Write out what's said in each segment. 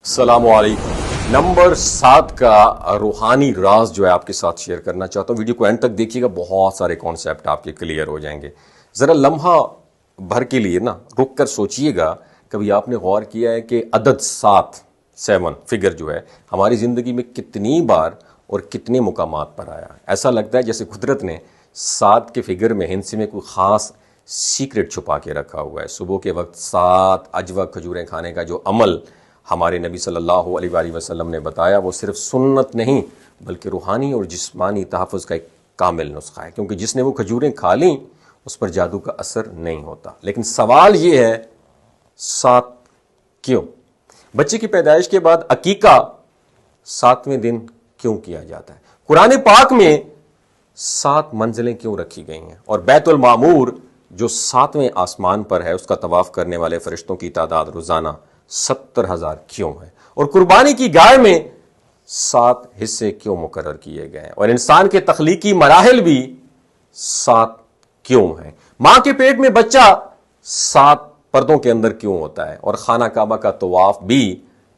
السلام علیکم۔ نمبر 7 کا روحانی راز جو ہے آپ کے ساتھ شیئر کرنا چاہتا ہوں۔ ویڈیو کو اینڈ تک دیکھیے گا، بہت سارے کانسیپٹ آپ کے کلیئر ہو جائیں گے۔ ذرا لمحہ بھر کے لیے رک کر سوچئے گا، کبھی آپ نے غور کیا ہے کہ عدد 7 فگر جو ہے ہماری زندگی میں کتنی بار اور کتنے مقامات پر آیا ہے؟ ایسا لگتا ہے جیسے قدرت نے 7 کے فگر میں ہندسی میں کوئی خاص سیکرٹ چھپا کے رکھا ہوا ہے۔ صبح کے وقت 7 اجوا کھجوریں کھانے کا جو عمل ہمارے نبی صلی اللہ علیہ وآلہ وسلم نے بتایا، وہ صرف سنت نہیں بلکہ روحانی اور جسمانی تحفظ کا ایک کامل نسخہ ہے، کیونکہ جس نے وہ کھجوریں کھا لیں اس پر جادو کا اثر نہیں ہوتا۔ لیکن سوال یہ ہے 7 کیوں؟ بچے کی پیدائش کے بعد عقیقہ 7ویں دن کیوں کیا جاتا ہے؟ قرآن پاک میں 7 منزلیں کیوں رکھی گئی ہیں؟ اور بیت المعمور جو 7ویں آسمان پر ہے، اس کا طواف کرنے والے فرشتوں کی تعداد روزانہ 70,000 کیوں ہے؟ اور قربانی کی گائے میں 7 حصے کیوں مقرر کیے گئے ہیں؟ اور انسان کے تخلیقی مراحل بھی 7 کیوں ہیں؟ ماں کے پیٹ میں بچہ 7 پردوں کے اندر کیوں ہوتا ہے؟ اور خانہ کعبہ کا طواف بھی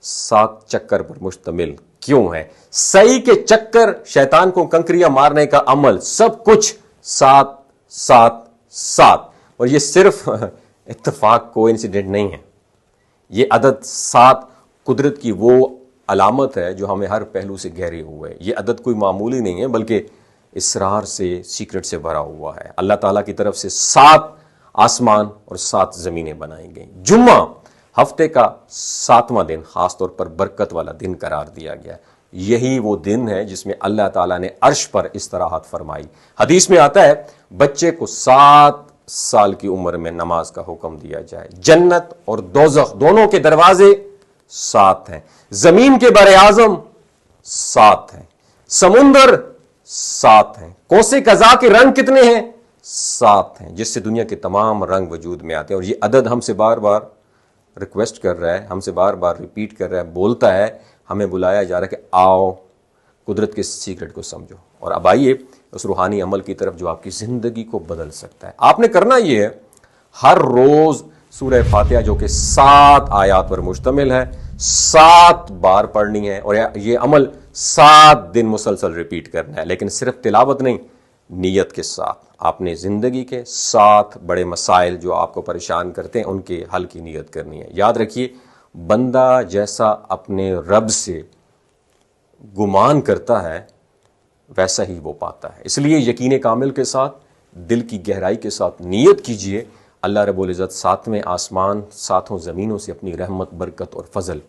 7 چکر پر مشتمل کیوں ہے؟ سعی کے چکر، شیطان کو کنکریاں مارنے کا عمل، سب کچھ 7 7 7۔ اور یہ صرف اتفاق کو انسیڈنٹ نہیں ہے، یہ عدد 7 قدرت کی وہ علامت ہے جو ہمیں ہر پہلو سے گہرے ہوئے ہے۔ یہ عدد کوئی معمولی نہیں ہے بلکہ اسرار سے، سیکرٹ سے بھرا ہوا ہے۔ اللہ تعالیٰ کی طرف سے 7 آسمان اور 7 زمینیں بنائی گئیں۔ جمعہ ہفتے کا 7واں دن خاص طور پر برکت والا دن قرار دیا گیا ہے۔ یہی وہ دن ہے جس میں اللہ تعالیٰ نے عرش پر استراحت فرمائی۔ حدیث میں آتا ہے بچے کو 7 سال کی عمر میں نماز کا حکم دیا جائے۔ جنت اور دوزخ دونوں کے دروازے 7 ہیں۔ زمین کے بر اعظم 7 ہیں۔ سمندر 7 ہیں۔ کوس قزح کے رنگ کتنے ہیں؟ 7 ہیں، جس سے دنیا کے تمام رنگ وجود میں آتے ہیں۔ اور یہ عدد ہم سے بار بار ریکویسٹ کر رہا ہے، ہم سے بار بار ریپیٹ کر رہا ہے، بولتا ہے، ہمیں بلایا جا رہا ہے کہ آؤ قدرت کے سیکرٹ کو سمجھو۔ اور اب آئیے اس روحانی عمل کی طرف جو آپ کی زندگی کو بدل سکتا ہے۔ آپ نے کرنا یہ ہے، ہر روز سورہ فاتحہ جو کہ 7 آیات پر مشتمل ہے 7 بار پڑھنی ہے، اور یہ عمل 7 دن مسلسل ریپیٹ کرنا ہے۔ لیکن صرف تلاوت نہیں، نیت کے ساتھ آپ نے زندگی کے 7 بڑے مسائل جو آپ کو پریشان کرتے ہیں ان کے حل کی نیت کرنی ہے۔ یاد رکھیے، بندہ جیسا اپنے رب سے گمان کرتا ہے ویسا ہی وہ پاتا ہے۔ اس لیے یقین کامل کے ساتھ، دل کی گہرائی کے ساتھ نیت کیجئے، اللہ رب العزت 7ویں آسمان 7 زمینوں سے اپنی رحمت، برکت اور فضل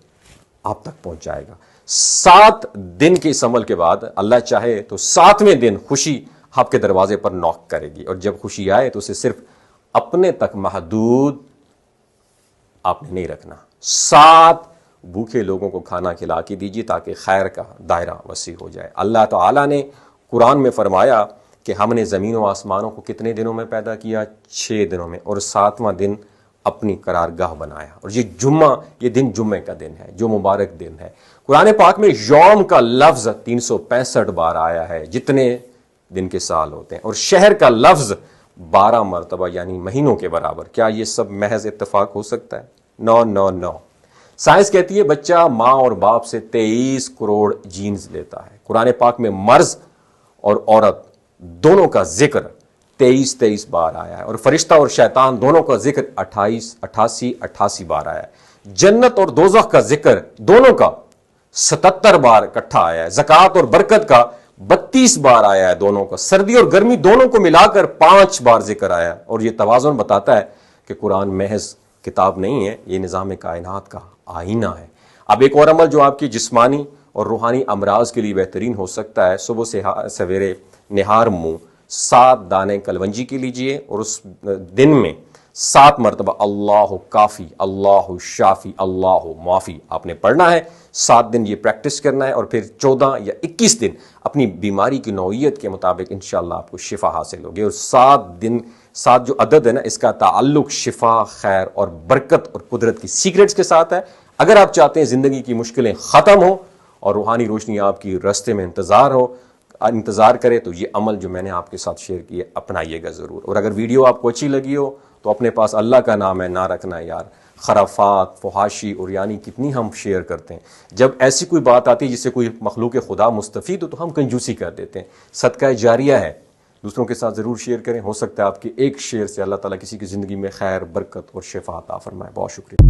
آپ تک پہنچائے گا۔ 7 دن کے اس عمل کے بعد اللہ چاہے تو 7ویں دن خوشی آپ کے دروازے پر نوک کرے گی، اور جب خوشی آئے تو اسے صرف اپنے تک محدود آپ نے نہیں رکھنا۔ 7 بھوکے لوگوں کو کھانا کھلا کے دیجیے تاکہ خیر کا دائرہ وسیع ہو جائے۔ اللہ تعالیٰ نے قرآن میں فرمایا کہ ہم نے زمین و آسمانوں کو کتنے دنوں میں پیدا کیا؟ 6 دنوں میں، اور 7واں دن اپنی قرارگاہ بنایا۔ اور یہ جمعہ، یہ دن جمعے کا دن ہے جو مبارک دن ہے۔ قرآن پاک میں یوم کا لفظ 365 بار آیا ہے، جتنے دن کے سال ہوتے ہیں، اور شہر کا لفظ 12 مرتبہ، یعنی مہینوں کے برابر۔ کیا یہ سب محض اتفاق ہو سکتا ہے؟ نو نو نو۔ سائنس کہتی ہے بچہ ماں اور باپ سے 23 کروڑ جینز لیتا ہے۔ قرآن پاک میں مرد اور عورت دونوں کا ذکر 23 بار آیا ہے، اور فرشتہ اور شیطان دونوں کا ذکر 88 بار آیا ہے۔ جنت اور دوزخ کا ذکر دونوں کا 77 بار اکٹھا آیا ہے۔ زکوٰۃ اور برکت کا 32 بار آیا ہے دونوں کا۔ سردی اور گرمی دونوں کو ملا کر 5 بار ذکر آیا ہے۔ اور یہ توازن بتاتا ہے کہ قرآن محض کتاب نہیں ہے، یہ نظام کائنات کا آئینہ ہے۔ اب ایک اور عمل جو آپ کی جسمانی اور روحانی امراض کے لیے بہترین ہو سکتا ہے، صبح سے سویرے نہار منہ 7 دانے کلونجی کے لیجئے، اور اس دن میں 7 مرتبہ اللہ کافی، اللہ شافی، اللہ معافی آپ نے پڑھنا ہے۔ 7 دن یہ پریکٹس کرنا ہے، اور پھر 14 یا 21 دن اپنی بیماری کی نوعیت کے مطابق انشاءاللہ آپ کو شفا حاصل ہوگی۔ اور 7 جو عدد ہے اس کا تعلق شفا، خیر اور برکت اور قدرت کی سیکرٹس کے ساتھ ہے۔ اگر آپ چاہتے ہیں زندگی کی مشکلیں ختم ہوں اور روحانی روشنی آپ کی راستے میں انتظار کرے، تو یہ عمل جو میں نے آپ کے ساتھ شیئر کیے اپنائیے گا ضرور۔ اور اگر ویڈیو آپ کو اچھی لگی ہو تو اپنے پاس اللہ کا نام ہے نہ رکھنا یار، خرافات، فحاشی اور یعنی کتنی ہم شیئر کرتے ہیں. جب ایسی کوئی بات آتی ہے جس سے کوئی مخلوق خدا مستفید ہو تو ہم کنجوسی کر دیتے ہیں. صدقہ جاریہ ہے، دوسروں کے ساتھ ضرور شیئر کریں. ہو سکتا ہے آپ کے ایک شیئر سے اللہ تعالیٰ کسی کی زندگی میں خیر، برکت اور شفا عطا فرمائے. بہت شکریہ.